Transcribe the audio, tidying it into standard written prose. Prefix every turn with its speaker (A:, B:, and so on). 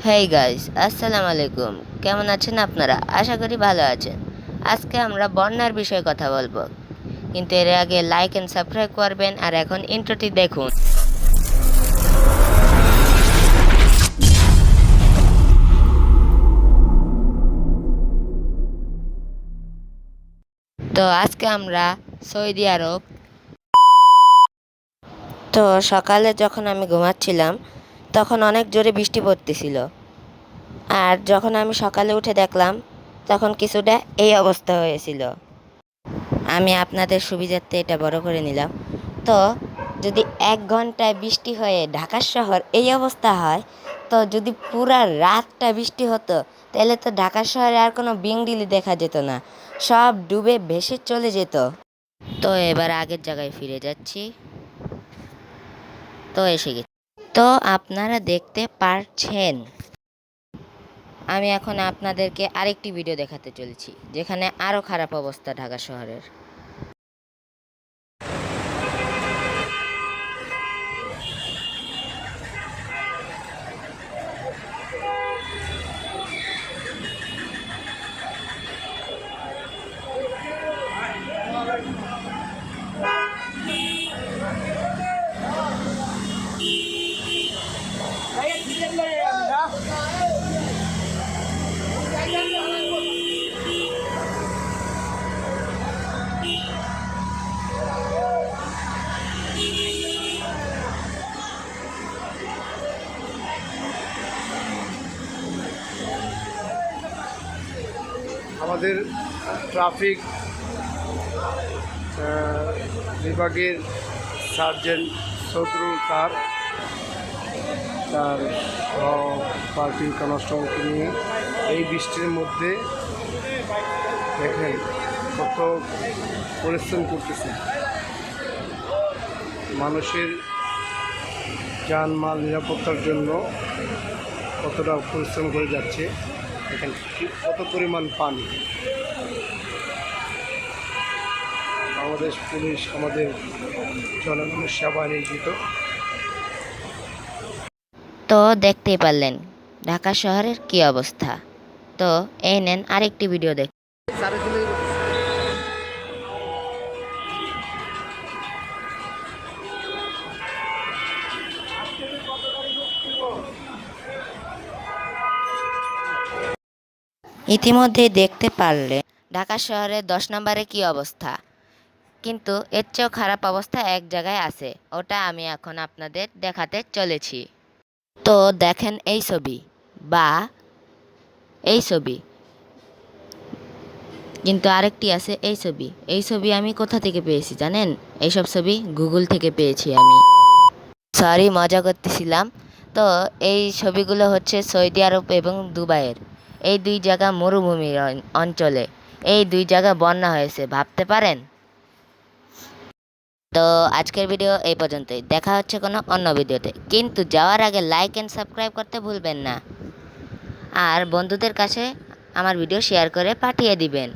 A: Hey guys, আসসালামু আলাইকুম। কেমন আছেন আপনারা? আশা করি ভালো আছেন। আজকে আমরা বন্যার বিষয়ে কথা বলবো, কিন্তু এর আগে লাইক এন্ড সাবস্ক্রাইব করবেন। আর এখন ইন্ট্রোটি দেখুন। তো আজকে আমরা সৌদি আরব। তো সকালে যখন আমি ঘুমাচ্ছিলাম তখন অনেক জোরে বৃষ্টি পড়তেছিল। আর যখন আমি সকালে উঠে দেখলাম তখন কিছুটা এই অবস্থা হয়েছিল। আমি আপনাদের সুবিধার্থে এটা বড় করে নিলাম। তো যদি 1 ঘন্টায় বৃষ্টি হয়ে ঢাকা শহর এই অবস্থা হয়, তো যদি পুরা রাতটা বৃষ্টি হতো তাহলে তো ঢাকা শহরে আর কোনো বিংডিলি দেখা যেত না, সব ডুবে ভেসে চলে যেত। তো এবার আগের জায়গায় ফিরে যাচ্ছি। তো এসে গেছি। তো আপনারা দেখতে পারছেন আমি এখন আপনাদেরকে আরেকটি ভিডিও দেখাতে চলেছি, যেখানে আরও খারাপ অবস্থা ঢাকা শহরের।
B: আমাদের ট্রাফিক বিভাগের সার্জেন্ট সদরুল স্যার তার পার্টি কনস্টেবলকে নিয়ে এই বৃষ্টির মধ্যে দেখেন কত পরিশ্রম করতেছে, মানুষের জানমাল নিরাপত্তার জন্য কতটা পরিশ্রম করে যাচ্ছে। দেখেন কত পরিমাণ পানি। বাংলাদেশ পুলিশ আমাদের জনগণের সেবা নিয়োজিত।
A: তো দেখতেই পারলেন ঢাকা শহরের কি অবস্থা। তো এই নেন আরেকটি ভিডিও দেখ। ইতিমধ্যে দেখতে পারলে ঢাকা শহরের 10 নম্বরে কি অবস্থা, কিন্তু এর চেয়েও খারাপ অবস্থা এক জায়গায় আছে, ওটা আমি এখন আপনাদের দেখাতে চলেছি। তো দেখেন এই ছবি বা এই ছবি, কিন্তু আরেকটি আছে এই ছবি আমি কোথা থেকে পেয়েছি জানেন? এইসব ছবি গুগল থেকে পেয়েছি আমি। সরি, মজা করতেছিলাম। তো এই ছবিগুলো হচ্ছে সৌদি আরব এবং দুবাইয়ের। এই দুই জায়গা মরুভূমির অঞ্চলে, এই দুই জায়গা বন্যা হয়েছে, ভাবতে পারেন? তো আজকের ভিডিও এই পর্যন্তই, দেখা হচ্ছে কোনো অন্য ভিডিওতে, কিন্তু যাওয়ার আগে লাইক অ্যান্ড সাবস্ক্রাইব করতে ভুলবেন না। আর বন্ধুদের কাছে আমার ভিডিও শেয়ার করে পাঠিয়ে দিবেন।